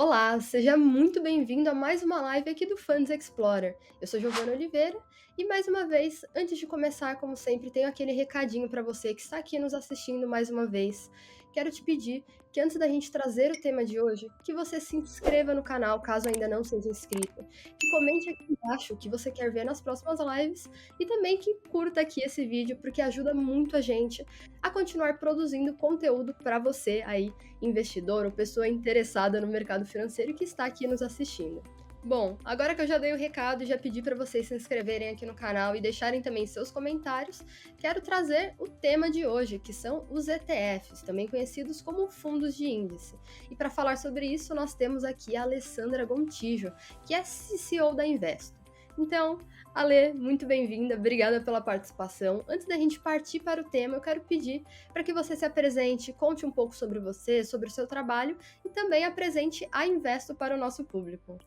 Olá, seja muito bem-vindo a mais uma live aqui do Funds Explorer. Eu sou Giovana Oliveira e mais uma vez, antes de começar, como sempre, tenho aquele recadinho para você que está aqui nos assistindo mais uma vez. Quero te pedir que antes da gente trazer o tema de hoje, que você se inscreva no canal, caso ainda não seja inscrito, que comente aqui embaixo o que você quer ver nas próximas lives e também que curta aqui esse vídeo, porque ajuda muito a gente a continuar produzindo conteúdo para você aí, investidor ou pessoa interessada no mercado financeiro que está aqui nos assistindo. Bom, agora que eu já dei o recado e já pedi para vocês se inscreverem aqui no canal e deixarem também seus comentários, quero trazer o tema de hoje, que são os ETFs, também conhecidos como fundos de índice. E para falar sobre isso, nós temos aqui a Alessandra Gontijo, que é CCO da Investo. Então, Ale, muito bem-vinda, obrigada pela participação. Antes da gente partir para o tema, eu quero pedir para que você se apresente, conte um pouco sobre você, sobre o seu trabalho e também apresente a Investo para o nosso público.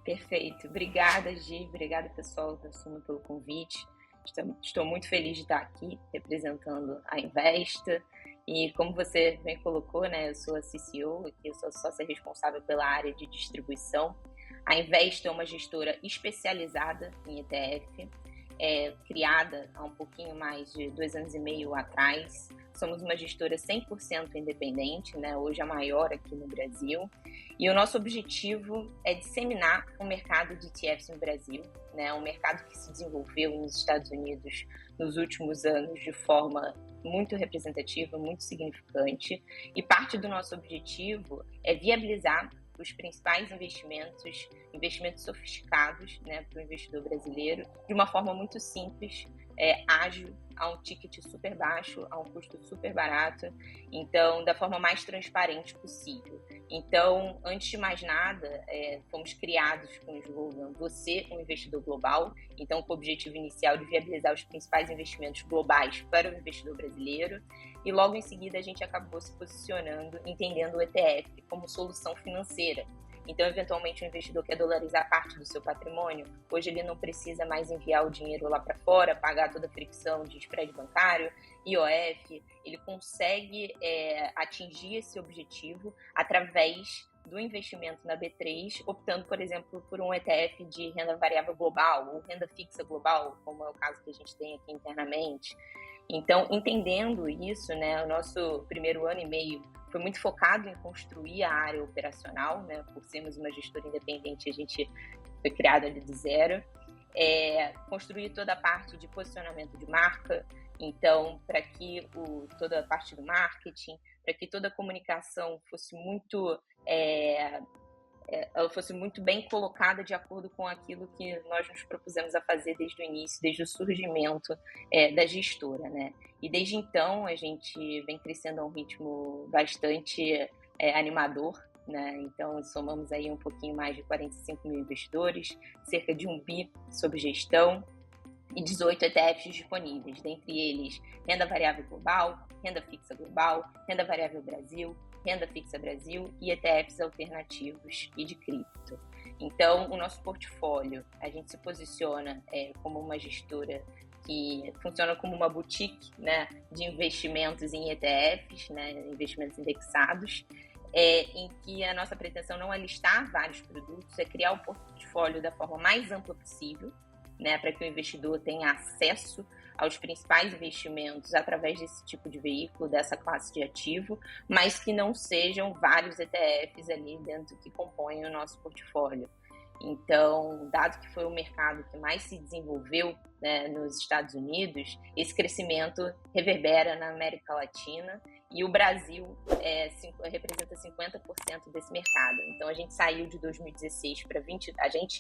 Perfeito. Obrigada, Gi. Obrigada, pessoal da Suno, pelo convite. Estou muito feliz de estar aqui representando a Investa. E como você bem colocou, né, eu sou a CCO, aqui eu sou sócia responsável pela área de distribuição. A Investa é uma gestora especializada em ETF, criada há um pouquinho mais de 2 anos e meio atrás. Somos uma gestora 100% independente, né? Hoje a maior aqui no Brasil. E o nosso objetivo é disseminar o mercado de ETFs no Brasil, né? Um mercado que se desenvolveu nos Estados Unidos nos últimos anos de forma muito representativa, muito significante. E parte do nosso objetivo é viabilizar os principais investimentos sofisticados, né, para o investidor brasileiro, de uma forma muito simples, ágil, a um ticket super baixo, a um custo super barato, então, da forma mais transparente possível. Então, antes de mais nada, fomos criados com o slogan Você, um investidor global, então com o objetivo inicial de viabilizar os principais investimentos globais para o investidor brasileiro, e logo em seguida a gente acabou se posicionando, entendendo o ETF como solução financeira. Então, eventualmente, o investidor quer dolarizar parte do seu patrimônio, hoje ele não precisa mais enviar o dinheiro lá para fora, pagar toda a fricção de spread bancário, IOF, ele consegue atingir esse objetivo através do investimento na B3, optando, por exemplo, por um ETF de renda variável global ou renda fixa global, como é o caso que a gente tem aqui internamente. Então, entendendo isso, né, o nosso primeiro ano e meio foi muito focado em construir a área operacional, né, por sermos uma gestora independente, a gente foi criada ali do zero, construir toda a parte de posicionamento de marca, então, para que toda a parte do marketing, para que toda a comunicação fosse muito ela fosse muito bem colocada de acordo com aquilo que nós nos propusemos a fazer desde o início, desde o surgimento da gestora, né? E desde então a gente vem crescendo a um ritmo bastante animador, né? Então somamos aí um pouquinho mais de 45 mil investidores, cerca de 1 bi sob gestão e 18 ETFs disponíveis, dentre eles renda variável global, renda fixa global, renda variável Brasil, renda fixa Brasil e ETFs alternativos e de cripto. Então, o nosso portfólio, a gente se posiciona como uma gestora que funciona como uma boutique, né, de investimentos em ETFs, né, investimentos indexados, em que a nossa pretensão não é listar vários produtos, é criar o portfólio da forma mais ampla possível, né, para que o investidor tenha acesso aos principais investimentos através desse tipo de veículo, dessa classe de ativo, mas que não sejam vários ETFs ali dentro que compõem o nosso portfólio. Então, dado que foi o mercado que mais se desenvolveu, né, nos Estados Unidos, esse crescimento reverbera na América Latina e o Brasil representa 50% desse mercado. Então, a gente saiu de 2016 para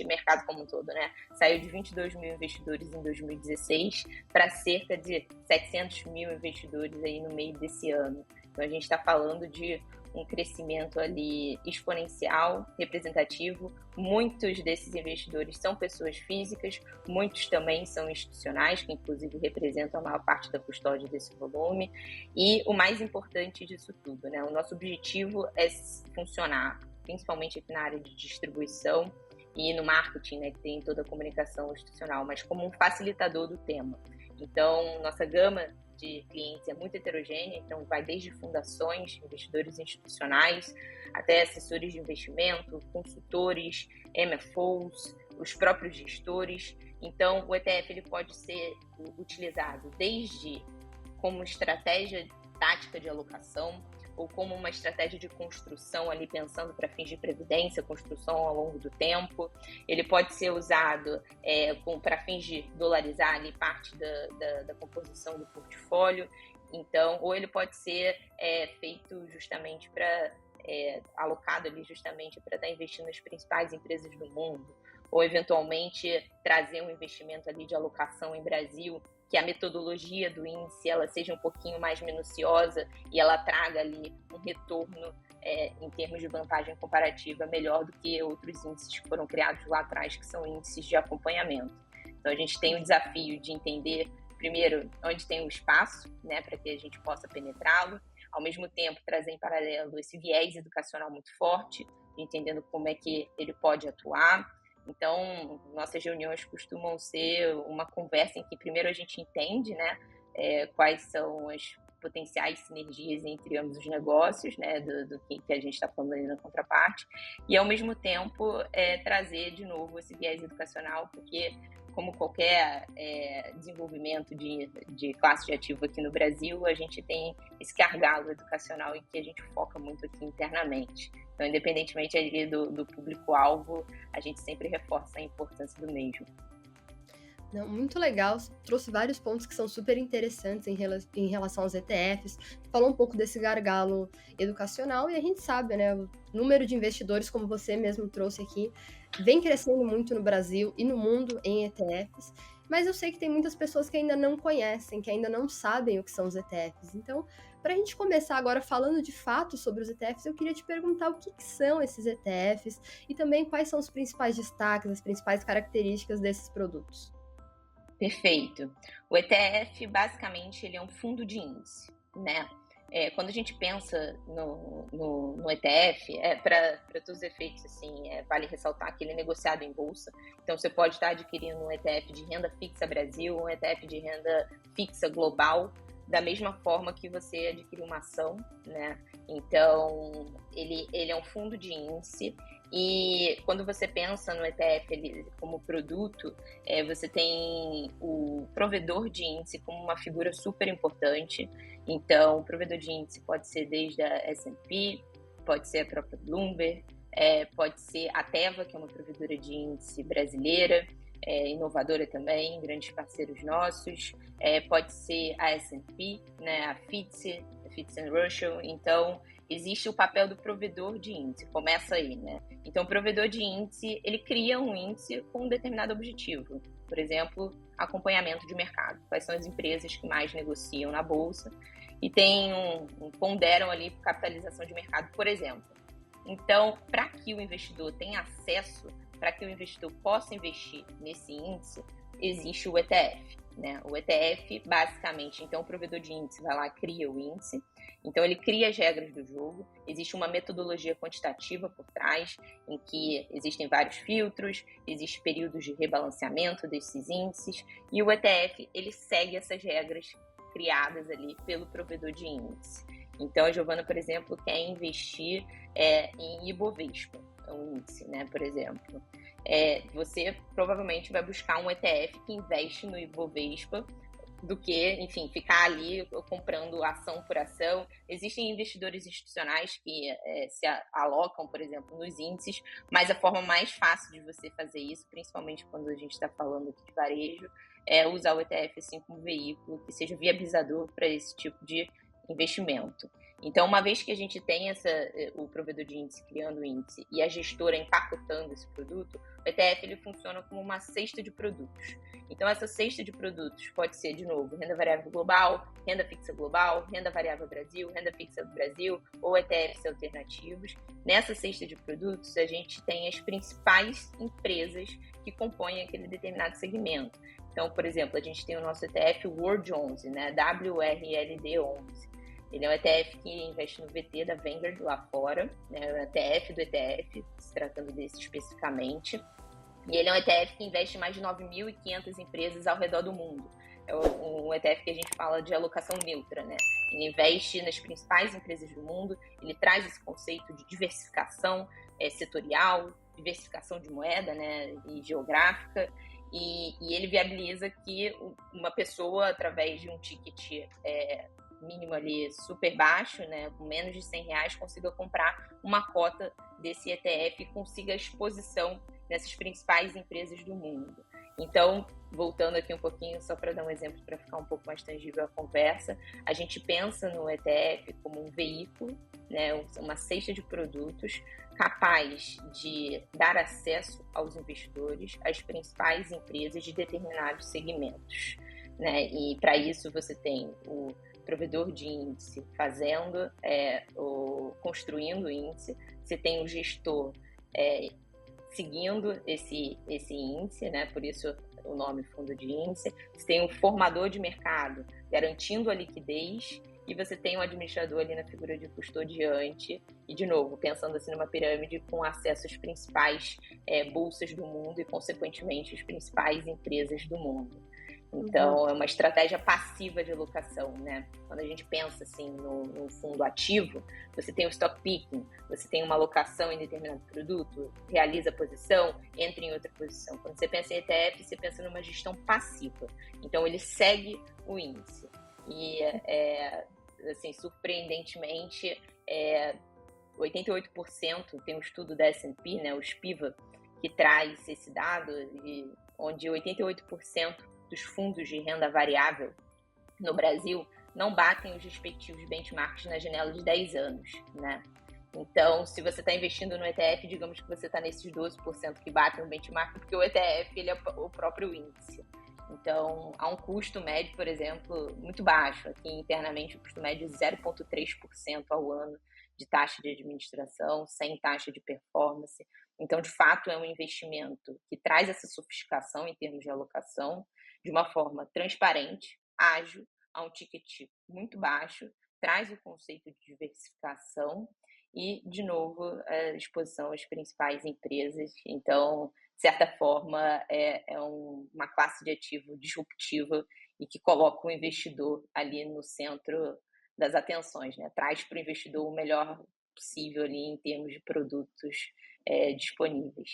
mercado como um todo, né, saiu de 22 mil investidores em 2016 para cerca de 700 mil investidores aí no meio desse ano. Então, a gente está falando de um crescimento ali exponencial, representativo. Muitos desses investidores são pessoas físicas, muitos também são institucionais, que inclusive representam a maior parte da custódia desse volume. E o mais importante disso tudo, né? O nosso objetivo é funcionar, principalmente aqui na área de distribuição e no marketing, né, que tem toda a comunicação institucional, mas como um facilitador do tema. Então, nossa gama de clientes é muito heterogênea, então vai desde fundações, investidores institucionais, até assessores de investimento, consultores, MFOs, os próprios gestores. Então, o ETF ele pode ser utilizado desde como estratégia tática de alocação, ou como uma estratégia de construção ali pensando para fins de previdência, construção ao longo do tempo. Ele pode ser usado para fins de dolarizar ali parte da composição do portfólio. Então, ou ele pode ser feito justamente para alocado ali justamente para estar investindo nas principais empresas do mundo, ou eventualmente trazer um investimento ali de alocação em Brasil, que a metodologia do índice ela seja um pouquinho mais minuciosa e ela traga ali um retorno em termos de vantagem comparativa melhor do que outros índices que foram criados lá atrás, que são índices de acompanhamento. Então a gente tem o desafio de entender, primeiro, onde tem o espaço, né, para que a gente possa penetrá-lo, ao mesmo tempo trazer em paralelo esse viés educacional muito forte, entendendo como é que ele pode atuar. Então, nossas reuniões costumam ser uma conversa em que primeiro a gente entende, né, quais são as potenciais sinergias entre ambos os negócios, né, do que a gente está falando ali na contraparte, e ao mesmo tempo trazer de novo esse viés educacional, porque como qualquer desenvolvimento de classe de ativo aqui no Brasil, a gente tem esse gargalo educacional em que a gente foca muito aqui internamente. Então, independentemente ali do público-alvo, a gente sempre reforça a importância do mesmo. Não, muito legal, trouxe vários pontos que são super interessantes em relação aos ETFs, falou um pouco desse gargalo educacional e a gente sabe, né, o número de investidores, como você mesmo trouxe aqui, vem crescendo muito no Brasil e no mundo em ETFs, mas eu sei que tem muitas pessoas que ainda não conhecem, que ainda não sabem o que são os ETFs. Então, para a gente começar agora falando de fato sobre os ETFs, eu queria te perguntar o que são esses ETFs e também quais são os principais destaques, as principais características desses produtos. Perfeito. O ETF, basicamente, ele é um fundo de índice, né? Quando a gente pensa no ETF, para todos os efeitos, assim, vale ressaltar que ele é negociado em bolsa. Então, você pode estar adquirindo um ETF de renda fixa Brasil, um ETF de renda fixa global, da mesma forma que você adquire uma ação, né? Então, ele é um fundo de índice. E quando você pensa no ETF ele, como produto, você tem o provedor de índice como uma figura super importante. Então, o provedor de índice pode ser desde a S&P, pode ser a própria Bloomberg, pode ser a Teva, que é uma provedora de índice brasileira, inovadora também, grandes parceiros nossos, pode ser a S&P, né, a FTSE Russell. Então, existe o papel do provedor de índice, começa aí, né? Então, o provedor de índice, ele cria um índice com um determinado objetivo. Por exemplo, acompanhamento de mercado. Quais são as empresas que mais negociam na bolsa e ponderam ali capitalização de mercado, por exemplo. Então, para que o investidor tenha acesso, para que o investidor possa investir nesse índice, existe o ETF, né? O ETF, basicamente, então o provedor de índice vai lá, cria o índice, então ele cria as regras do jogo, existe uma metodologia quantitativa por trás, em que existem vários filtros, existem períodos de rebalanceamento desses índices, e o ETF, ele segue essas regras criadas ali pelo provedor de índice. Então, a Giovana, por exemplo, quer investir em Ibovespa, um índice, né, por exemplo. Você provavelmente vai buscar um ETF que investe no Ibovespa do que, enfim, ficar ali comprando ação por ação. Existem investidores institucionais que se alocam, por exemplo, nos índices, mas a forma mais fácil de você fazer isso, principalmente quando a gente está falando aqui de varejo, é usar o ETF assim como veículo que seja viabilizador para esse tipo de investimento. Então, uma vez que a gente tem o provedor de índice criando o índice e a gestora empacotando esse produto, o ETF ele funciona como uma cesta de produtos. Então, essa cesta de produtos pode ser, de novo, renda variável global, renda fixa global, renda variável Brasil, renda fixa do Brasil ou ETFs alternativos. Nessa cesta de produtos, a gente tem as principais empresas que compõem aquele determinado segmento. Então, por exemplo, a gente tem o nosso ETF World 11, né? WRLD 11. Ele é um ETF que investe no VT da Vanguard lá fora, né? É um ETF do ETF, se tratando desse especificamente. E ele é um ETF que investe em mais de 9.500 empresas ao redor do mundo. é um ETF que a gente fala de alocação neutra, né? Ele investe nas principais empresas do mundo, ele traz esse conceito de diversificação setorial, diversificação de moeda, né, e geográfica, e ele viabiliza que uma pessoa, através de um ticket mínimo ali super baixo, né, com menos de R$ 100, consiga comprar uma cota desse ETF e consiga exposição nessas principais empresas do mundo. Então, voltando aqui um pouquinho, só para dar um exemplo, para ficar um pouco mais tangível a conversa, a gente pensa no ETF como um veículo, né, uma cesta de produtos capaz de dar acesso aos investidores às principais empresas de determinados segmentos, né? E para isso você tem o provedor de índice fazendo, construindo o índice, você tem o gestor seguindo esse índice, né? Por isso o nome fundo de índice. Você tem um formador de mercado garantindo a liquidez e você tem um administrador ali na figura de custodiante e, de novo, pensando assim numa pirâmide com acesso às principais bolsas do mundo e, consequentemente, às principais empresas do mundo. Então, é uma estratégia passiva de alocação, né? Quando a gente pensa assim no fundo ativo, você tem o stock picking, você tem uma alocação em determinado produto, realiza a posição, entra em outra posição. Quando você pensa em ETF, você pensa numa gestão passiva. Então, ele segue o índice. E, assim, surpreendentemente, 88% tem um estudo da S&P, né, o SPIVA, que traz esse dado, onde 88% dos fundos de renda variável no Brasil não batem os respectivos benchmarks na janela de 10 anos, né? Então, se você está investindo no ETF, digamos que você está nesses 12% que batem o benchmark, porque o ETF ele é o próprio índice. Então, há um custo médio, por exemplo, muito baixo. Aqui internamente o custo médio é 0,3% ao ano de taxa de administração, sem taxa de performance. Então, de fato, é um investimento que traz essa sofisticação em termos de alocação, de uma forma transparente, ágil, a um ticket muito baixo, traz o conceito de diversificação e, de novo, a exposição às principais empresas. Então, de certa forma, é uma classe de ativo disruptiva e que coloca o investidor ali no centro das atenções, né? Traz para o investidor o melhor possível ali em termos de produtos disponíveis.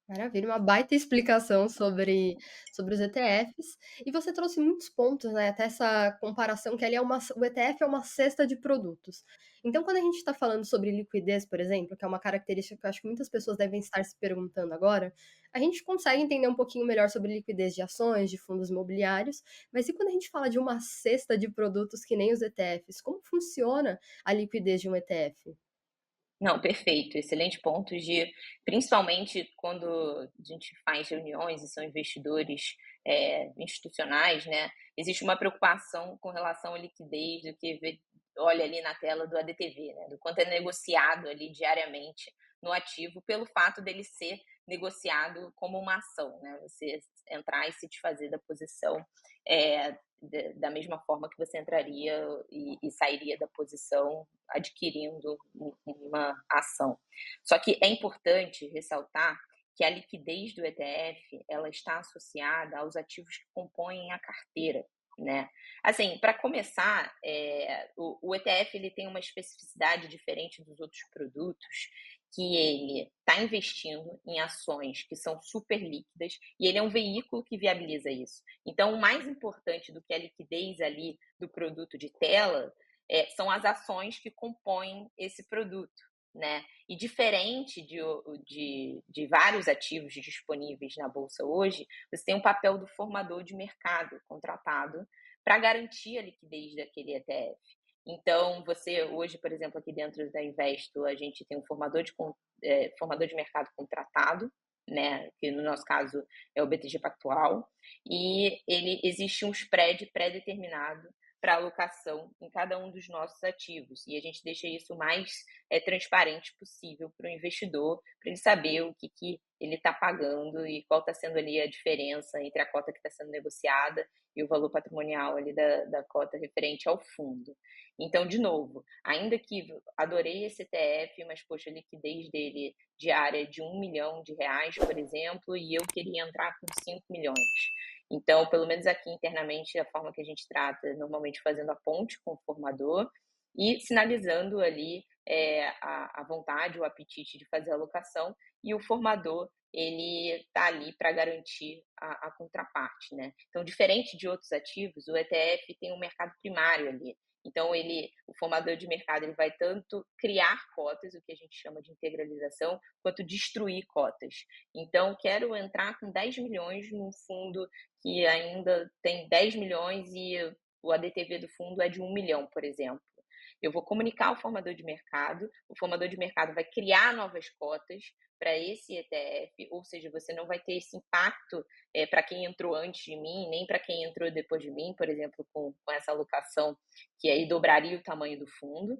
Maravilha, uma baita explicação sobre os ETFs. E você trouxe muitos pontos, né, até essa comparação que ali o ETF é uma cesta de produtos. Então, quando a gente está falando sobre liquidez, por exemplo, que é uma característica que eu acho que muitas pessoas devem estar se perguntando agora, a gente consegue entender um pouquinho melhor sobre liquidez de ações, de fundos imobiliários, mas e quando a gente fala de uma cesta de produtos que nem os ETFs, como funciona a liquidez de um ETF? Não, perfeito, excelente ponto, principalmente quando a gente faz reuniões e são investidores institucionais, né? Existe uma preocupação com relação à liquidez do que olha ali na tela do ADTV, né? Do quanto é negociado ali diariamente no ativo, pelo fato dele ser negociado como uma ação, né? Você entrar e se desfazer da posição da mesma forma que você entraria e sairia da posição adquirindo uma ação. Só que é importante ressaltar que a liquidez do ETF ela está associada aos ativos que compõem a carteira, né? Assim, para começar, o ETF ele tem uma especificidade diferente dos outros produtos, que ele está investindo em ações que são super líquidas e ele é um veículo que viabiliza isso. Então, o mais importante do que a liquidez ali do produto de tela são as ações que compõem esse produto, né? E diferente de vários ativos disponíveis na Bolsa hoje, você tem um papel do formador de mercado contratado para garantir a liquidez daquele ETF. Então, você hoje, por exemplo, aqui dentro da Investo, a gente tem um formador de mercado contratado, né, que no nosso caso é o BTG Pactual, e existe um spread pré-determinado para alocação em cada um dos nossos ativos. E a gente deixa isso o mais transparente possível para o investidor, para ele saber o que ele está pagando e qual está sendo ali a diferença entre a cota que está sendo negociada e o valor patrimonial ali da cota referente ao fundo. Então, de novo, ainda que adorei esse ETF, mas, poxa, a liquidez dele diária é de R$ 1 milhão, por exemplo, e eu queria entrar com 5 milhões. Então, pelo menos aqui internamente, a forma que a gente trata é normalmente fazendo a ponte com o formador e sinalizando ali a vontade, o apetite de fazer a alocação, e o formador ele está ali para garantir a contraparte, né? Então, diferente de outros ativos, o ETF tem um mercado primário ali. Então, o formador de mercado ele vai tanto criar cotas, o que a gente chama de integralização, quanto destruir cotas. Então, quero entrar com 10 milhões num fundo que ainda tem 10 milhões e o ADTV do fundo é de 1 milhão, por exemplo. Eu vou comunicar ao formador de mercado, o formador de mercado vai criar novas cotas para esse ETF, ou seja, você não vai ter esse impacto para quem entrou antes de mim, nem para quem entrou depois de mim, por exemplo, com essa alocação que aí dobraria o tamanho do fundo.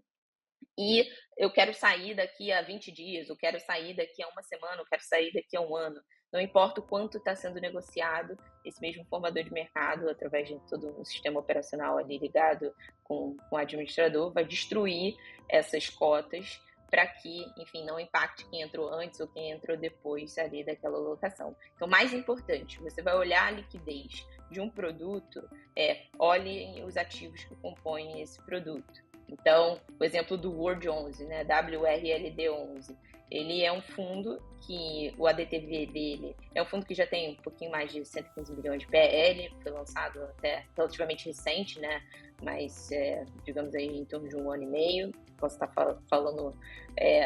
E eu quero sair daqui a 20 dias, eu quero sair daqui a uma semana, eu quero sair daqui a um ano. Não importa o quanto está sendo negociado, esse mesmo formador de mercado, através de todo um sistema operacional ali ligado com o administrador, vai destruir essas cotas para que, enfim, não impacte quem entrou antes ou quem entrou depois ali daquela alocação. Então, mais importante, você vai olhar a liquidez de um produto, olhe os ativos que compõem esse produto. Então, o exemplo do World 11, né, WRLD 11, ele é um fundo que o ADTV dele é um fundo que já tem um pouquinho mais de 115 milhões de PL, foi lançado até relativamente recente, né, mas digamos aí em torno de um ano e meio. Posso estar falando,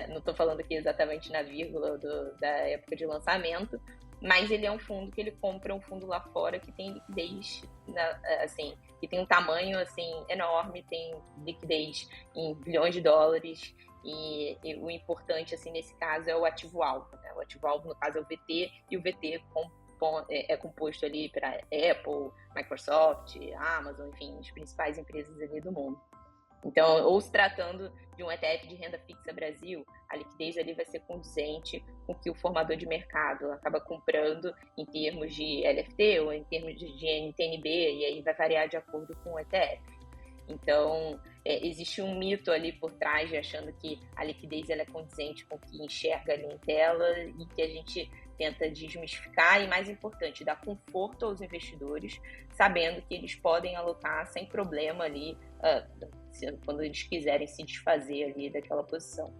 não estou falando aqui exatamente na vírgula da época de lançamento, mas ele é um fundo que ele compra um fundo lá fora que tem liquidez, assim, que tem um tamanho assim enorme, tem liquidez em bilhões de dólares, e o importante assim nesse caso é o ativo-alvo, né? O ativo-alvo no caso é o VT, e o VT é composto ali para Apple, Microsoft, Amazon, enfim, as principais empresas ali do mundo. Então, ou se tratando de um ETF de renda fixa Brasil, a liquidez ali vai ser condizente com o que o formador de mercado acaba comprando em termos de LFT ou em termos de NTNB, e aí vai variar de acordo com o ETF. Então, existe um mito ali por trás de achando que a liquidez ela é condizente com o que enxerga ali em tela, e que a gente tenta desmistificar e, mais importante, dar conforto aos investidores, sabendo que eles podem alocar sem problema ali quando eles quiserem se desfazer ali daquela posição.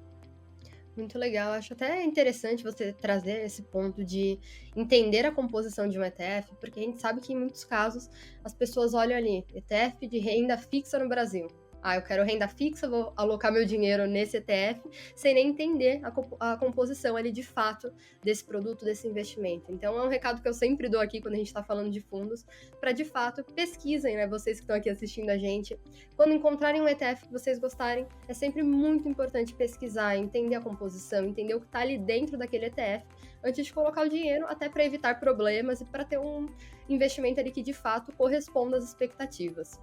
Muito legal, acho até interessante você trazer esse ponto de entender a composição de um ETF, porque a gente sabe que em muitos casos as pessoas olham ali, ETF de renda fixa no Brasil. Ah, eu quero renda fixa, vou alocar meu dinheiro nesse ETF, sem nem entender a composição ali de fato desse produto, desse investimento. Então é um recado que eu sempre dou aqui quando a gente está falando de fundos, para de fato pesquisem, né? Vocês que estão aqui assistindo a gente. Quando encontrarem um ETF que vocês gostarem, é sempre muito importante pesquisar, entender a composição, entender o que está ali dentro daquele ETF, antes de colocar o dinheiro, até para evitar problemas e para ter um investimento ali que de fato corresponda às expectativas.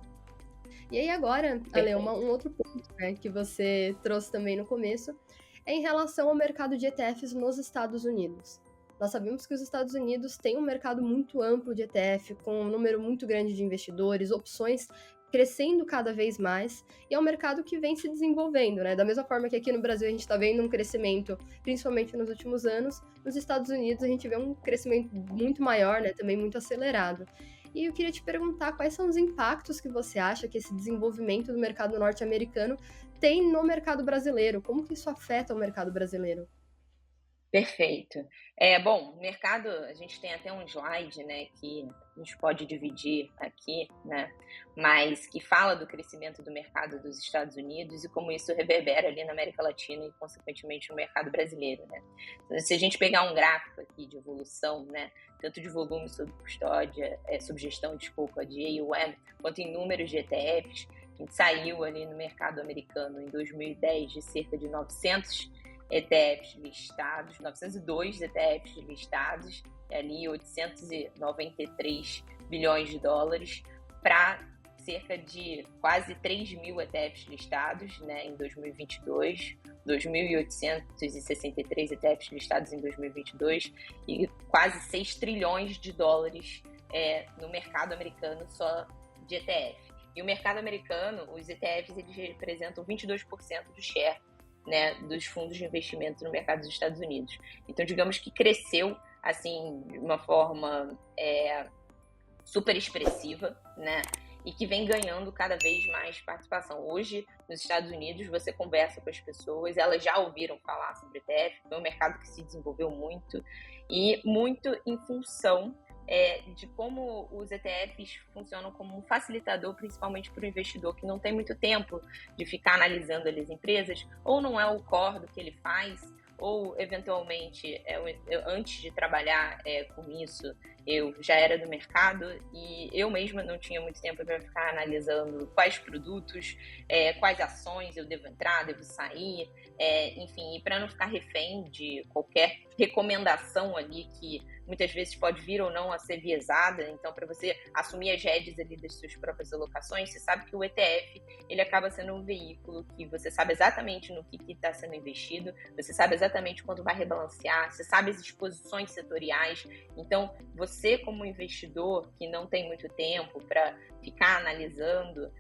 E aí agora, Ale, um outro ponto, né, que você trouxe também no começo, é em relação ao mercado de ETFs nos Estados Unidos. Nós sabemos que os Estados Unidos têm um mercado muito amplo de ETF, com um número muito grande de investidores, opções crescendo cada vez mais, e é um mercado que vem se desenvolvendo, né? Da mesma forma que aqui no Brasil a gente está vendo um crescimento, principalmente nos últimos anos, nos Estados Unidos a gente vê um crescimento muito maior, né? Também muito acelerado. E eu queria te perguntar quais são os impactos que você acha que esse desenvolvimento do mercado norte-americano tem no mercado brasileiro? Como que isso afeta o mercado brasileiro? Perfeito. Bom, mercado, a gente tem até um slide, né, que a gente pode dividir aqui, né, mas que fala do crescimento do mercado dos Estados Unidos e como isso reverbera ali na América Latina e, consequentemente, no mercado brasileiro, né. Então, se a gente pegar um gráfico aqui de evolução, né, tanto de volume sob custódia, sob gestão, desculpa, de AUM, quanto em números de ETFs, a gente saiu ali no mercado americano em 2010 de cerca de 900 ETFs listados, 902 ETFs listados, ali 893 bilhões de dólares, para cerca de quase 3 mil ETFs listados, né, em 2022, 2.863 ETFs listados em 2022 e quase 6 trilhões de dólares no mercado americano só de ETF. E o mercado americano, os ETFs, eles representam 22% do share, né, dos fundos de investimento no mercado dos Estados Unidos. Então, digamos que cresceu assim de uma forma super expressiva, né? E que vem ganhando cada vez mais participação. Hoje, nos Estados Unidos, você conversa com as pessoas, elas já ouviram falar sobre ETF, foi um mercado que se desenvolveu muito, e muito em função de como os ETFs funcionam como um facilitador, principalmente para o investidor que não tem muito tempo de ficar analisando ali as empresas, ou não é o core do que ele faz, ou eventualmente, antes de trabalhar com isso, eu já era do mercado e eu mesma não tinha muito tempo para ficar analisando quais produtos, quais ações eu devo entrar, devo sair, enfim, e para não ficar refém de qualquer recomendação ali que muitas vezes pode vir ou não a ser viesada. Então, para você assumir as rédeas ali das suas próprias alocações, você sabe que o ETF ele acaba sendo um veículo que você sabe exatamente no que está sendo investido, você sabe exatamente quando vai rebalancear, você sabe as exposições setoriais. Então, você como investidor que não tem muito tempo para ficar analisando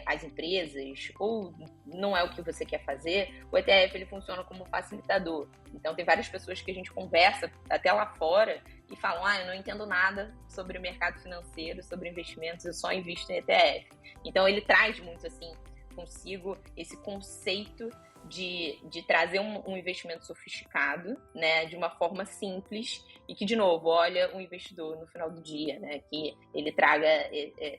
as empresas, ou não é o que você quer fazer, o ETF ele funciona como facilitador. Então, tem várias pessoas que a gente conversa até lá fora e falam, eu não entendo nada sobre o mercado financeiro, sobre investimentos, eu só invisto em ETF. Então, ele traz muito, assim, consigo esse conceito de trazer um investimento sofisticado, né, de uma forma simples e que, de novo, olha o investidor no final do dia, né, que ele traga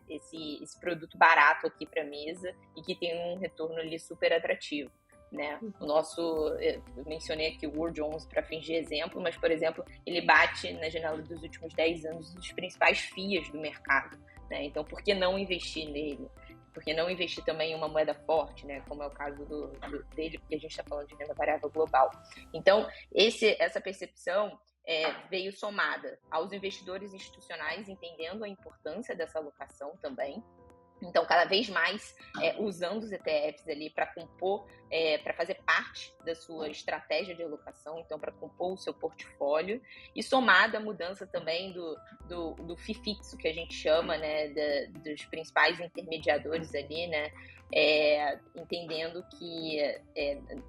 esse produto barato aqui para a mesa e que tem um retorno ali super atrativo. Né? O nosso, eu mencionei aqui o Dow Jones para fins de exemplo, mas, por exemplo, ele bate na janela dos últimos 10 anos dos principais FIAs do mercado, né? Então, por que não investir nele? Por que não investir também em uma moeda forte, né? Como é o caso dele, porque a gente está falando de renda variável global. Então, essa percepção veio somada aos investidores institucionais entendendo a importância dessa alocação também. Então, cada vez mais usando os ETFs ali para compor, para fazer parte da sua estratégia de alocação, então para compor o seu portfólio, e somada à mudança também do FII fixo, que a gente chama, né, dos principais intermediadores ali, né, entendendo que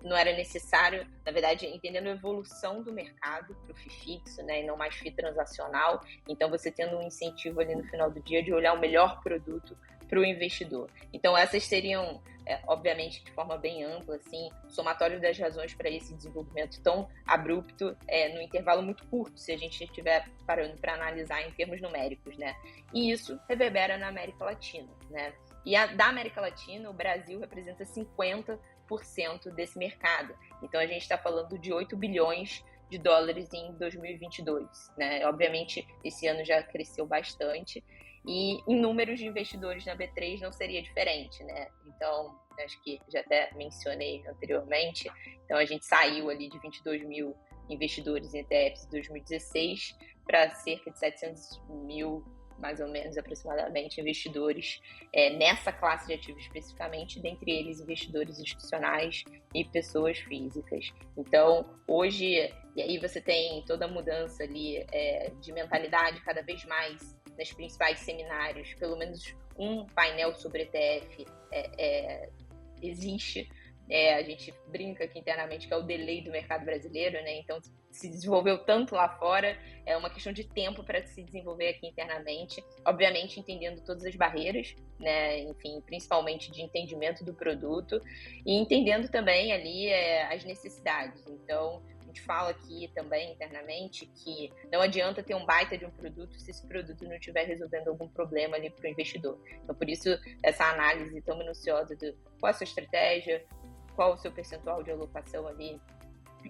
não era necessário, na verdade, entendendo a evolução do mercado para o FII fixo, né, e não mais FII transacional, então você tendo um incentivo ali no final do dia de olhar o melhor produto para o investidor. Então, essas seriam, obviamente, de forma bem ampla, assim, somatório das razões para esse desenvolvimento tão abrupto no intervalo muito curto, se a gente estiver parando para analisar em termos numéricos, né? E isso reverbera na América Latina, né? E da América Latina, o Brasil representa 50% desse mercado. Então, a gente está falando de 8 bilhões de dólares em 2022, né? Obviamente, esse ano já cresceu bastante, e em números de investidores na B3 não seria diferente, né? Então, acho que já até mencionei anteriormente, então a gente saiu ali de 22 mil investidores em ETFs em 2016 para cerca de 700 mil, mais ou menos, aproximadamente, investidores nessa classe de ativos especificamente, dentre eles investidores institucionais e pessoas físicas. Então, hoje, e aí você tem toda a mudança ali de mentalidade cada vez mais nos principais seminários, pelo menos um painel sobre ETF existe. A gente brinca aqui internamente que é o delay do mercado brasileiro, né? Então, se desenvolveu tanto lá fora, é uma questão de tempo para se desenvolver aqui internamente, obviamente entendendo todas as barreiras, né? Enfim, principalmente de entendimento do produto e entendendo também ali as necessidades. Então, a gente fala aqui também internamente que não adianta ter um baita de um produto se esse produto não estiver resolvendo algum problema ali para o investidor. Então, por isso, essa análise tão minuciosa de qual é a sua estratégia, qual o seu percentual de alocação ali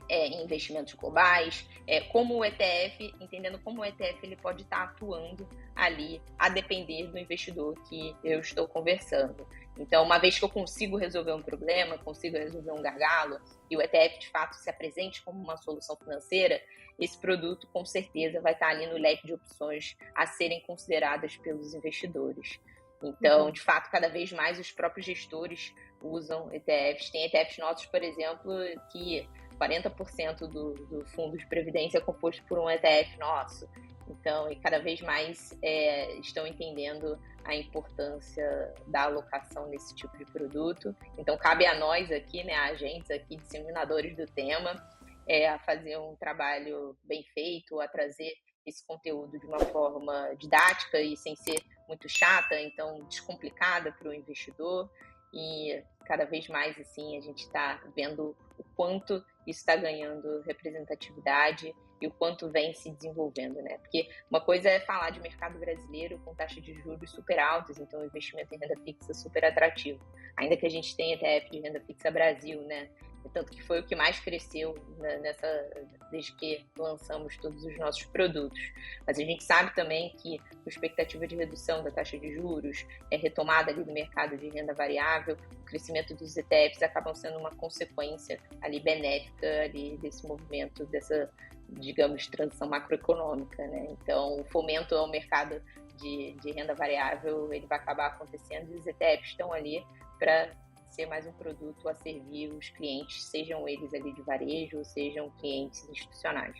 em investimentos globais, como o ETF, entendendo como o ETF ele pode estar atuando ali a depender do investidor que eu estou conversando. Então, uma vez que eu consigo resolver um problema, consigo resolver um gargalo, e o ETF de fato se apresente como uma solução financeira, esse produto com certeza vai estar ali no leque de opções a serem consideradas pelos investidores. Então, de fato, cada vez mais os próprios gestores usam ETFs. Tem ETFs nossos, por exemplo, que 40% do fundo de previdência é composto por um ETF nosso. Então, e cada vez mais estão entendendo a importância da alocação nesse tipo de produto. Então, cabe a nós aqui, né, agentes aqui, disseminadores do tema, a fazer um trabalho bem feito, a trazer esse conteúdo de uma forma didática e sem ser muito chata, então descomplicada para o investidor. E cada vez mais assim a gente está vendo o quanto isso está ganhando representatividade e o quanto vem se desenvolvendo, né? Porque uma coisa é falar de mercado brasileiro com taxa de juros super altas, então o investimento em renda fixa super atrativo. Ainda que a gente tenha ETF de renda fixa Brasil, né? Tanto que foi o que mais cresceu desde que lançamos todos os nossos produtos. Mas a gente sabe também que a expectativa de redução da taxa de juros, retomada ali do mercado de renda variável, o crescimento dos ETFs acabam sendo uma consequência ali benéfica ali desse movimento, dessa, digamos, transição macroeconômica, né? Então, o fomento ao mercado de renda variável, ele vai acabar acontecendo e os ETFs estão ali para ser mais um produto a servir os clientes, sejam eles ali de varejo ou sejam clientes institucionais.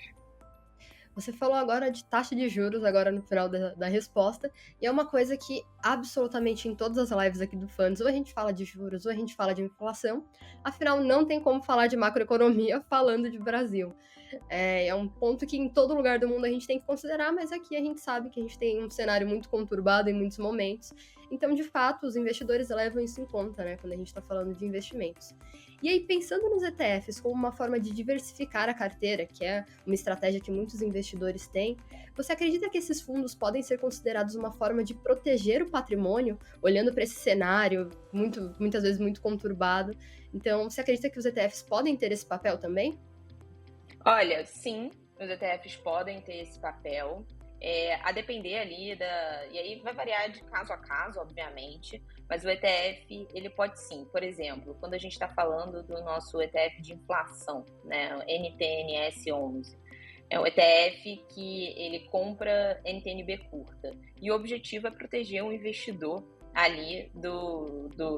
Você falou agora de taxa de juros, agora no final da resposta, e é uma coisa que absolutamente em todas as lives aqui do Funds, ou a gente fala de juros, ou a gente fala de inflação, afinal não tem como falar de macroeconomia falando de Brasil. É um ponto que em todo lugar do mundo a gente tem que considerar, mas aqui a gente sabe que a gente tem um cenário muito conturbado em muitos momentos. Então, de fato, os investidores levam isso em conta, né, quando a gente está falando de investimentos. E aí, pensando nos ETFs como uma forma de diversificar a carteira, que é uma estratégia que muitos investidores têm, você acredita que esses fundos podem ser considerados uma forma de proteger o patrimônio, olhando para esse cenário muitas vezes muito conturbado? Então, você acredita que os ETFs podem ter esse papel também? Olha, sim, os ETFs podem ter esse papel, a depender ali e aí vai variar de caso a caso, obviamente, mas o ETF, ele pode sim, por exemplo, quando a gente está falando do nosso ETF de inflação, né, o NTNS11, é um ETF que ele compra NTNB curta, e o objetivo é proteger o investidor ali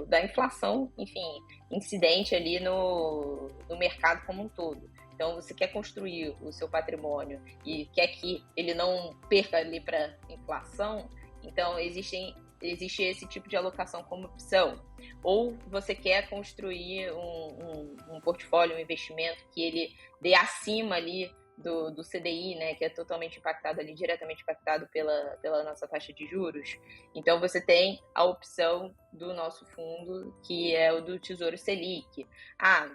da inflação, enfim, incidente ali no mercado como um todo. Então, você quer construir o seu patrimônio e quer que ele não perca ali para inflação, então existe esse tipo de alocação como opção. Ou você quer construir um portfólio, um investimento que ele dê acima ali do CDI, né, que é totalmente impactado ali, diretamente impactado pela nossa taxa de juros. Então, você tem a opção do nosso fundo, que é o do Tesouro Selic.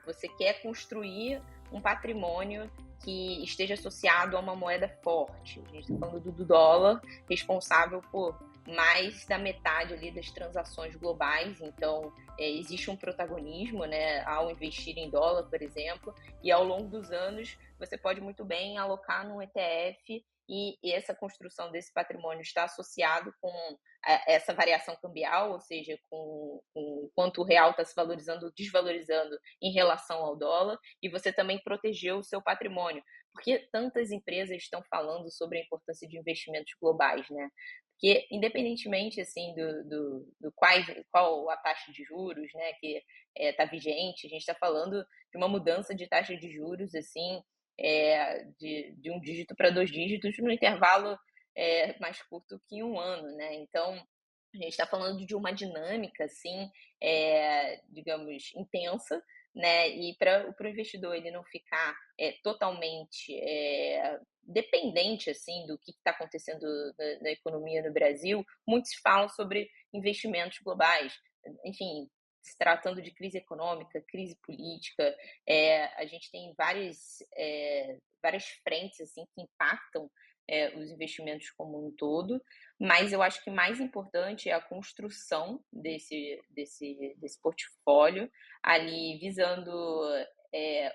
Você quer construir um patrimônio que esteja associado a uma moeda forte. A gente está falando do dólar, responsável por mais da metade ali das transações globais, então existe um protagonismo, né, ao investir em dólar, por exemplo, e ao longo dos anos você pode muito bem alocar num ETF e essa construção desse patrimônio está associado com essa variação cambial, ou seja, com quanto o real está se valorizando ou desvalorizando em relação ao dólar, e você também protegeu o seu patrimônio. Por que tantas empresas estão falando sobre a importância de investimentos globais, né? Porque, independentemente assim, do qual a taxa de juros, né, que está vigente, a gente está falando de uma mudança de taxa de juros assim, de um dígito para 2 dígitos no intervalo mais curto que um ano, né? Então, a gente está falando de uma dinâmica, assim, digamos, intensa, né? E para o investidor ele não ficar totalmente dependente, assim, do que está acontecendo na economia no Brasil, muitos falam sobre investimentos globais. Enfim, se tratando de crise econômica, crise política, a gente tem várias frentes assim que impactam os investimentos como um todo, mas eu acho que mais importante é a construção desse portfólio ali visando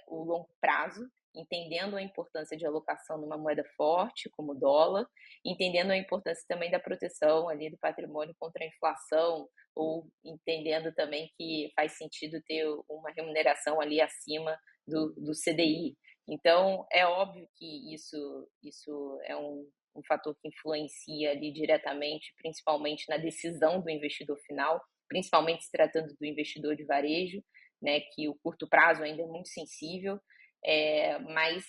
o longo prazo, entendendo a importância de alocação numa moeda forte como o dólar, entendendo a importância também da proteção ali do patrimônio contra a inflação, ou entendendo também que faz sentido ter uma remuneração ali acima do CDI. Então, é óbvio que isso é um fator que influencia ali diretamente, principalmente na decisão do investidor final, principalmente se tratando do investidor de varejo, né, que o curto prazo ainda é muito sensível, mas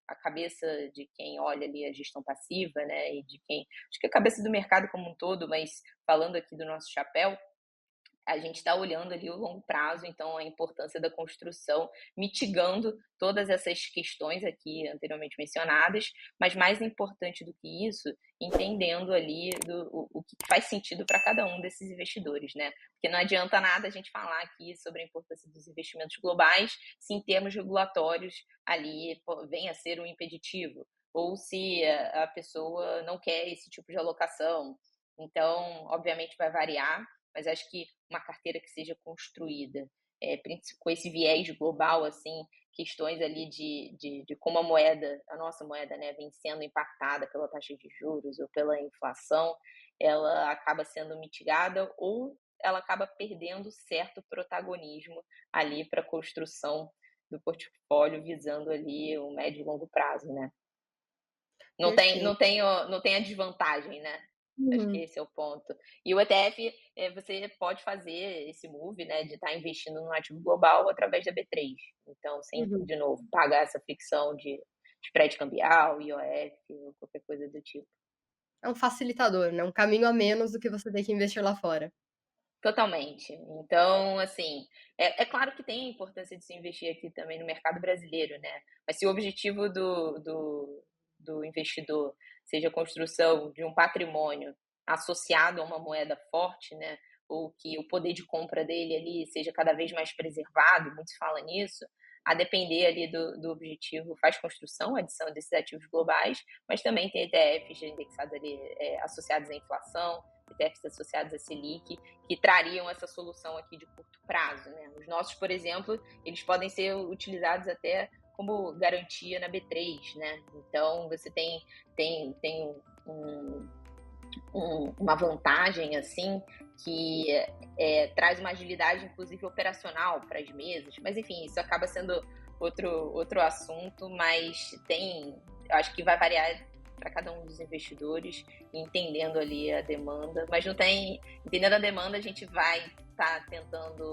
a cabeça de quem olha ali a gestão passiva, né, e de quem, acho que a cabeça do mercado como um todo, mas falando aqui do nosso chapéu, a gente está olhando ali o longo prazo, então a importância da construção, mitigando todas essas questões aqui anteriormente mencionadas, mas mais importante do que isso, entendendo ali o que faz sentido para cada um desses investidores, né? Porque não adianta nada a gente falar aqui sobre a importância dos investimentos globais se em termos regulatórios ali venha a ser um impeditivo, ou se a pessoa não quer esse tipo de alocação. Então, obviamente vai variar, mas acho que uma carteira que seja construída com esse viés global, assim, questões ali de como a nossa moeda, né, vem sendo impactada pela taxa de juros ou pela inflação, ela acaba sendo mitigada ou ela acaba perdendo certo protagonismo ali para a construção do portfólio, visando ali o médio e longo prazo, né? Não tem, não Perfeito. tem, não tem a desvantagem, né? Acho que Uhum, esse é o ponto. E o ETF, você pode fazer esse move, né, de estar investindo no ativo global através da B3. Então, sem, uhum. de novo, pagar essa fricção de spread cambial, IOF, ou qualquer coisa do tipo. É um facilitador, né, um caminho a menos do que você ter que investir lá fora. Totalmente. Então, assim, é claro que tem a importância de se investir aqui também no mercado brasileiro, né? Mas se o objetivo do investidor seja a construção de um patrimônio associado a uma moeda forte, né? Ou que o poder de compra dele ali seja cada vez mais preservado, muito se fala nisso, a depender ali do objetivo, faz construção, adição desses ativos globais, mas também tem ETFs indexados ali, associados à inflação, ETFs associados à Selic, que trariam essa solução aqui de curto prazo, né? Os nossos, por exemplo, eles podem ser utilizados até como garantia na B3, né? Então você tem uma vantagem assim que traz uma agilidade, inclusive operacional, para as mesas. Mas enfim, isso acaba sendo outro assunto, mas eu acho que vai variar para cada um dos investidores, entendendo ali a demanda. Mas não tem, entendendo a demanda, a gente vai estar tentando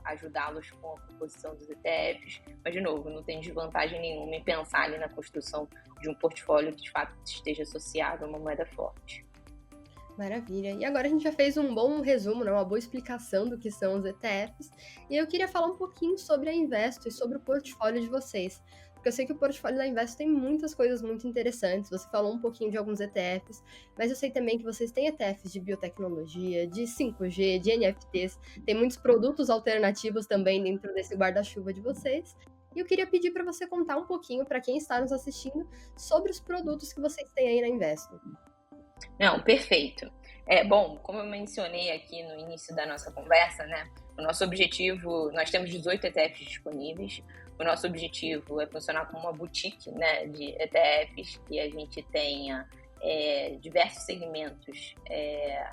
ajudá-los com a composição dos ETFs. Mas de novo, não tem desvantagem nenhuma em pensar ali na construção de um portfólio que de fato esteja associado a uma moeda forte. Maravilha. E agora a gente já fez um bom resumo, né, uma boa explicação do que são os ETFs. E eu queria falar um pouquinho sobre a Investo e sobre o portfólio de vocês. Porque eu sei que o portfólio da Investo tem muitas coisas muito interessantes. Você falou um pouquinho de alguns ETFs, mas eu sei também que vocês têm ETFs de biotecnologia, de 5G, de NFTs. Tem muitos produtos alternativos também dentro desse guarda-chuva de vocês. E eu queria pedir para você contar um pouquinho para quem está nos assistindo sobre os produtos que vocês têm aí na Investo. Não, perfeito. Bom, como eu mencionei aqui no início da nossa conversa, né? O nosso objetivo, nós temos 18 ETFs disponíveis. O nosso objetivo é funcionar como uma boutique, né, de ETFs, que a gente tenha diversos segmentos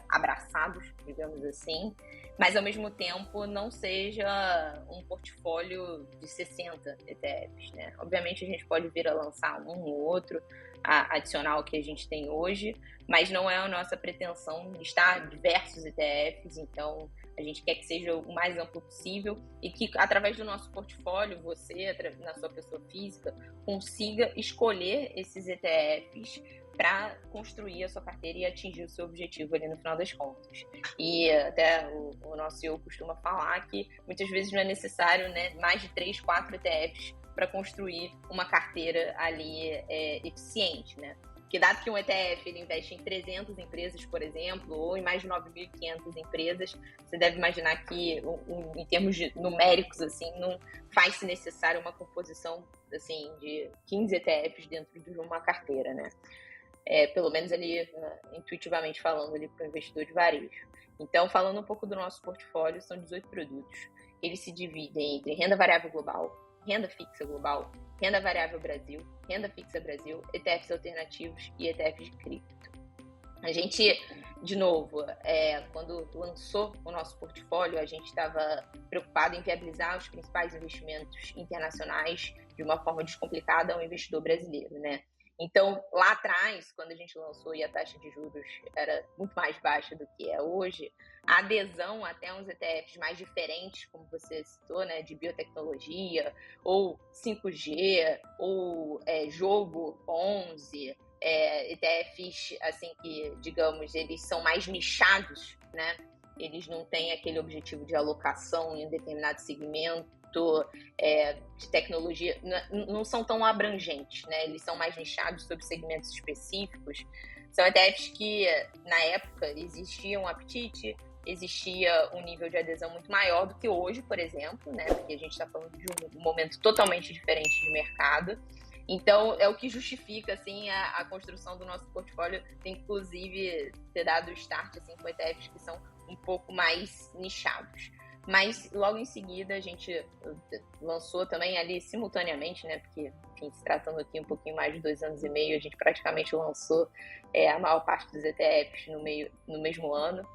abraçados, digamos assim, mas ao mesmo tempo não seja um portfólio de 60 ETFs, né? Obviamente a gente pode vir a lançar um ou outro adicional ao que a gente tem hoje, mas não é a nossa pretensão listar diversos ETFs, então a gente quer que seja o mais amplo possível e que, através do nosso portfólio, você, na sua pessoa física, consiga escolher esses ETFs para construir a sua carteira e atingir o seu objetivo ali no final das contas. E até o nosso CEO costuma falar que muitas vezes não é necessário, né, mais de 3, 4 ETFs para construir uma carteira ali eficiente, né? Porque dado que um ETF ele investe em 300 empresas, por exemplo, ou em mais de 9.500 empresas, você deve imaginar que, em termos numéricos, assim, não faz-se necessário uma composição assim, de 15 ETFs dentro de uma carteira, né? Pelo menos ali, intuitivamente falando, ali para o investidor de varejo. Então, falando um pouco do nosso portfólio, são 18 produtos. Eles se dividem entre renda variável global, renda fixa global, renda variável Brasil, renda fixa Brasil, ETFs alternativos e ETFs de cripto. A gente, de novo, quando lançou o nosso portfólio, a gente estava preocupado em viabilizar os principais investimentos internacionais de uma forma descomplicada ao investidor brasileiro, né? Então, lá atrás, quando a gente lançou e a taxa de juros era muito mais baixa do que é hoje, a adesão até uns ETFs mais diferentes, como você citou, né, de biotecnologia, ou 5G, ou jogo 11, ETFs, assim, que, digamos, eles são mais nichados, né, eles não têm aquele objetivo de alocação em um determinado segmento de tecnologia, não são tão abrangentes, né? Eles são mais nichados sobre segmentos específicos. São ETFs que, na época, existia um apetite, existia um nível de adesão muito maior do que hoje, por exemplo, né? Porque a gente está falando de um momento totalmente diferente de mercado. Então, é o que justifica, assim, a construção do nosso portfólio, inclusive ter dado o start, assim, com ETFs que são um pouco mais nichados. Mas, logo em seguida, a gente lançou também ali simultaneamente, né? Porque, enfim, se tratando aqui um pouquinho mais de 2 anos e meio, a gente praticamente lançou a maior parte dos ETFs no mesmo ano.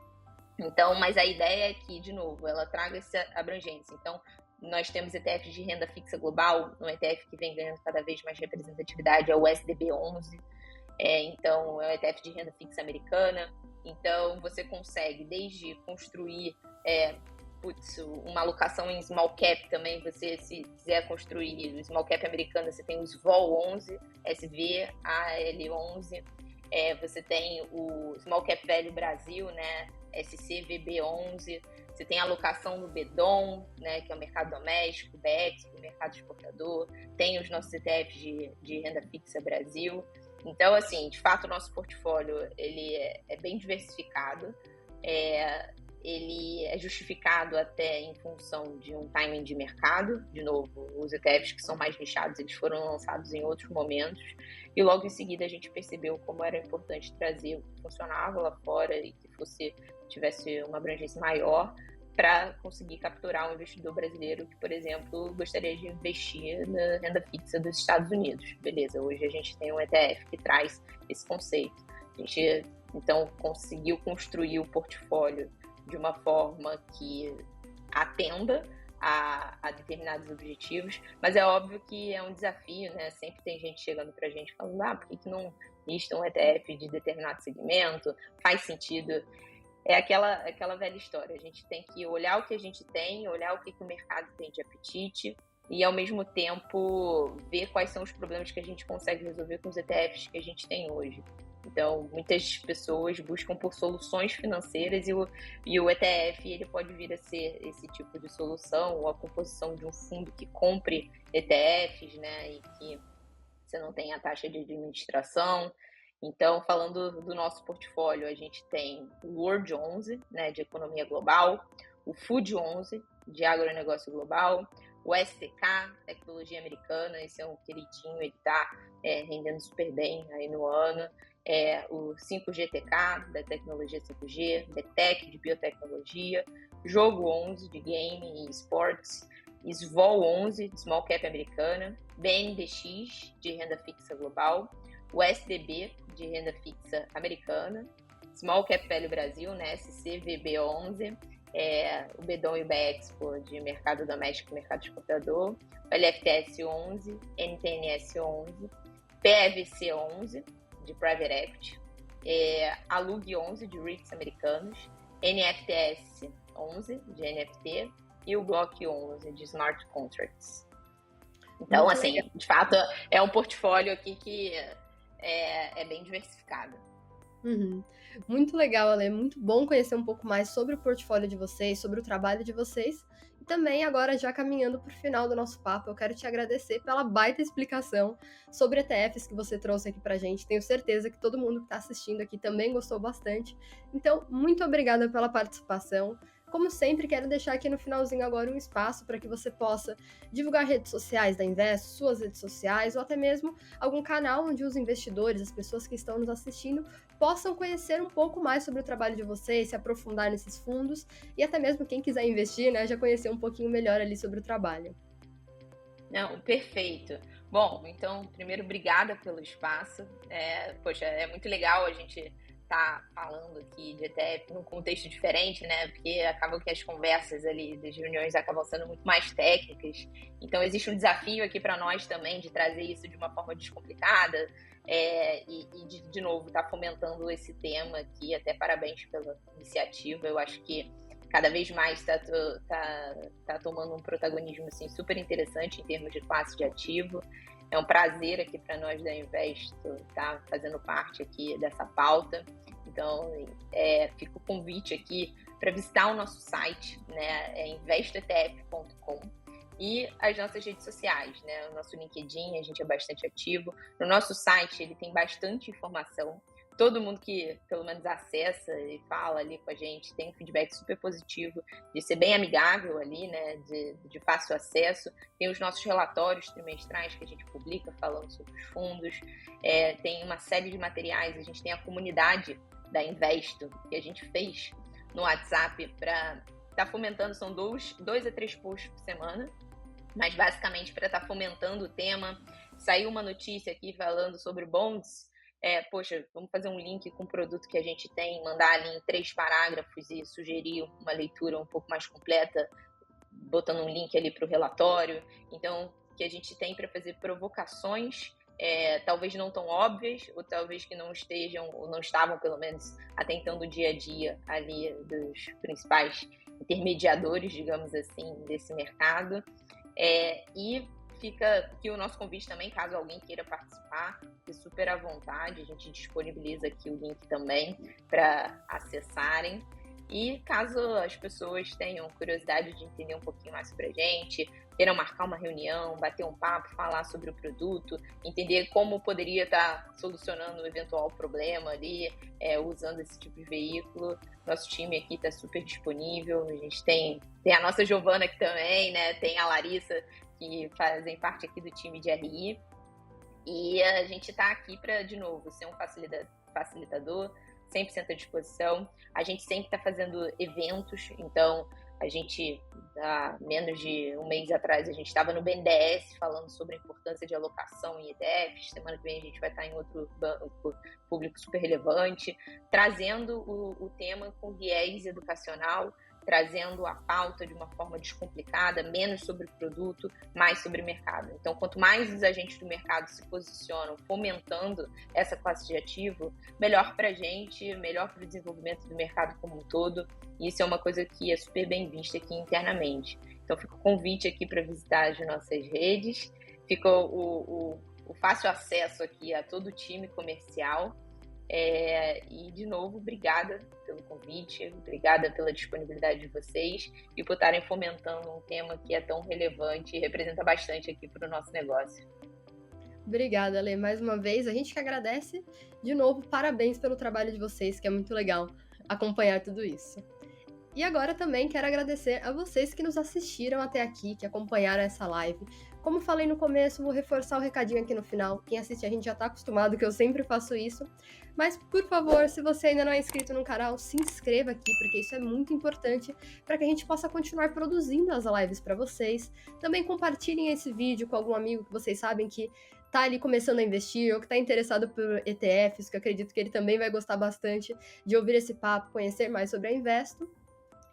Então, mas a ideia é que, de novo, ela traga essa abrangência. Então, nós temos ETFs de renda fixa global, um ETF que vem ganhando cada vez mais representatividade, é o SDB11. Então, é um ETF de renda fixa americana. Então, você consegue, desde construir uma alocação em small cap também, você, se quiser construir o small cap americano, você tem o SVOL11, SVAL11, você tem o small cap velho Brasil, né, SCVB11, você tem a alocação no BEDOM, né, que é o mercado doméstico, BEX, o mercado exportador, tem os nossos ETFs de renda fixa Brasil. Então, assim, de fato, o nosso portfólio ele é bem diversificado, ele é justificado até em função de um timing de mercado. De novo, os ETFs que são mais nichados, eles foram lançados em outros momentos, e logo em seguida a gente percebeu como era importante trazer o que funcionava lá fora e que tivesse uma abrangência maior para conseguir capturar um investidor brasileiro que, por exemplo, gostaria de investir na renda fixa dos Estados Unidos. Beleza, hoje a gente tem um ETF que traz esse conceito. A gente, então, conseguiu construir o portfólio de uma forma que atenda a determinados objetivos, mas é óbvio que é um desafio, né? Sempre tem gente chegando pra gente falando, por que não lista um ETF de determinado segmento? Faz sentido. É aquela velha história, a gente tem que olhar o que a gente tem, olhar o que o mercado tem de apetite e, ao mesmo tempo, ver quais são os problemas que a gente consegue resolver com os ETFs que a gente tem hoje. Então, muitas pessoas buscam por soluções financeiras e o ETF ele pode vir a ser esse tipo de solução, ou a composição de um fundo que compre ETFs, né, e que você não tem a taxa de administração. Então, falando do nosso portfólio, a gente tem o World 11, né, de economia global, o Food 11, de agronegócio global, o STK, tecnologia americana, esse é um queridinho, ele está rendendo super bem aí no ano. O 5GTK, da tecnologia 5G, BTEC, de biotecnologia, Jogo 11, de game e esportes, SVOL 11, de small cap americana, BNDX, de renda fixa global, o SDB, de renda fixa americana, Small Cap Velho Brasil, né, SCVB11, o BEDOM e o BEXPO, de mercado doméstico e mercado exportador, o LFTS11, NTNS11, PEVC11, de Private Equity, a LUG11, de REITs americanos, NFTS11, de NFT, e o Block11, de Smart Contracts. Então, muito assim, legal. De fato, é um portfólio aqui que é bem diversificado. Uhum. Muito legal, Ale. Muito bom conhecer um pouco mais sobre o portfólio de vocês, sobre o trabalho de vocês. E também, agora, já caminhando para o final do nosso papo, eu quero te agradecer pela baita explicação sobre ETFs que você trouxe aqui para a gente. Tenho certeza que todo mundo que está assistindo aqui também gostou bastante. Então, muito obrigada pela participação. Como sempre, quero deixar aqui no finalzinho agora um espaço para que você possa divulgar redes sociais da Invest, suas redes sociais, ou até mesmo algum canal onde os investidores, as pessoas que estão nos assistindo, possam conhecer um pouco mais sobre o trabalho de vocês, se aprofundar nesses fundos, e até mesmo quem quiser investir, né, já conhecer um pouquinho melhor ali sobre o trabalho. Não, perfeito. Bom, então, primeiro, obrigada pelo espaço. Poxa, é muito legal a gente tá falando aqui de ETF num contexto diferente, né? Porque acabam que as conversas ali das reuniões acabam sendo muito mais técnicas. Então, existe um desafio aqui para nós também de trazer isso de uma forma descomplicada e de novo, tá fomentando esse tema aqui. Até parabéns pela iniciativa. Eu acho que cada vez mais tá tomando um protagonismo assim, super interessante em termos de classe de ativo. É um prazer aqui para nós da Investo estar fazendo parte aqui dessa pauta. Então, fica o convite aqui para visitar o nosso site, né, é investoetf.com, e as nossas redes sociais, né, o nosso LinkedIn, a gente é bastante ativo. No nosso site ele tem bastante informação. Todo mundo que, pelo menos, acessa e fala ali com a gente tem um feedback super positivo, de ser bem amigável ali, né, de fácil acesso. Tem os nossos relatórios trimestrais que a gente publica falando sobre os fundos. Tem uma série de materiais, a gente tem a comunidade da Investo, que a gente fez no WhatsApp para estar fomentando, são 2 a 3 posts por semana, mas basicamente para estar fomentando o tema. Saiu uma notícia aqui falando sobre bonds, poxa, vamos fazer um link com o produto que a gente tem, mandar ali em 3 parágrafos e sugerir uma leitura um pouco mais completa, botando um link ali para o relatório. Então, que a gente tem para fazer provocações, talvez não tão óbvias, ou talvez que não estejam, ou não estavam, pelo menos, atentando o dia a dia ali dos principais intermediadores, digamos assim, desse mercado. E fica aqui o nosso convite também, caso alguém queira participar, fique super à vontade, a gente disponibiliza aqui o link também para acessarem. E caso as pessoas tenham curiosidade de entender um pouquinho mais sobre a gente, queiram marcar uma reunião, bater um papo, falar sobre o produto, entender como poderia estar solucionando um eventual problema ali, usando esse tipo de veículo, nosso time aqui está super disponível. A gente tem a nossa Giovana aqui também, né? Tem a Larissa, que fazem parte aqui do time de RI. E a gente está aqui para, de novo, ser um facilitador, 100% à disposição. A gente sempre está fazendo eventos, então a gente, há menos de um mês atrás, a gente estava no BNDES falando sobre a importância de alocação em ETFs. Semana que vem a gente vai estar em outro banco público super relevante, trazendo o tema com viés educacional, trazendo a pauta de uma forma descomplicada, menos sobre o produto, mais sobre o mercado. Então, quanto mais os agentes do mercado se posicionam fomentando essa classe de ativo, melhor para a gente, melhor para o desenvolvimento do mercado como um todo. E isso é uma coisa que é super bem vista aqui internamente. Então, fica o convite aqui para visitar as nossas redes, fica o fácil acesso aqui a todo o time comercial. E, de novo, obrigada pelo convite, obrigada pela disponibilidade de vocês e por estarem fomentando um tema que é tão relevante e representa bastante aqui para o nosso negócio. Obrigada, Lê, mais uma vez. A gente que agradece. De novo, parabéns pelo trabalho de vocês, que é muito legal acompanhar tudo isso. E agora também quero agradecer a vocês que nos assistiram até aqui, que acompanharam essa live. Como falei no começo, vou reforçar o recadinho aqui no final. Quem assiste a gente já está acostumado, que eu sempre faço isso. Mas, por favor, se você ainda não é inscrito no canal, se inscreva aqui, porque isso é muito importante para que a gente possa continuar produzindo as lives para vocês. Também compartilhem esse vídeo com algum amigo que vocês sabem que está ali começando a investir ou que está interessado por ETFs, que eu acredito que ele também vai gostar bastante de ouvir esse papo, conhecer mais sobre a Investo.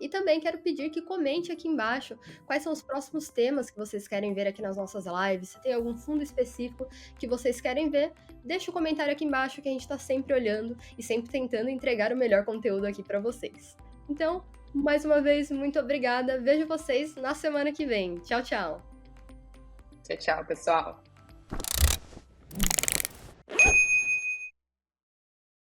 E também quero pedir que comente aqui embaixo quais são os próximos temas que vocês querem ver aqui nas nossas lives. Se tem algum fundo específico que vocês querem ver, deixa o comentário aqui embaixo que a gente está sempre olhando e sempre tentando entregar o melhor conteúdo aqui para vocês. Então, mais uma vez, muito obrigada. Vejo vocês na semana que vem. Tchau, tchau. Tchau, tchau, pessoal.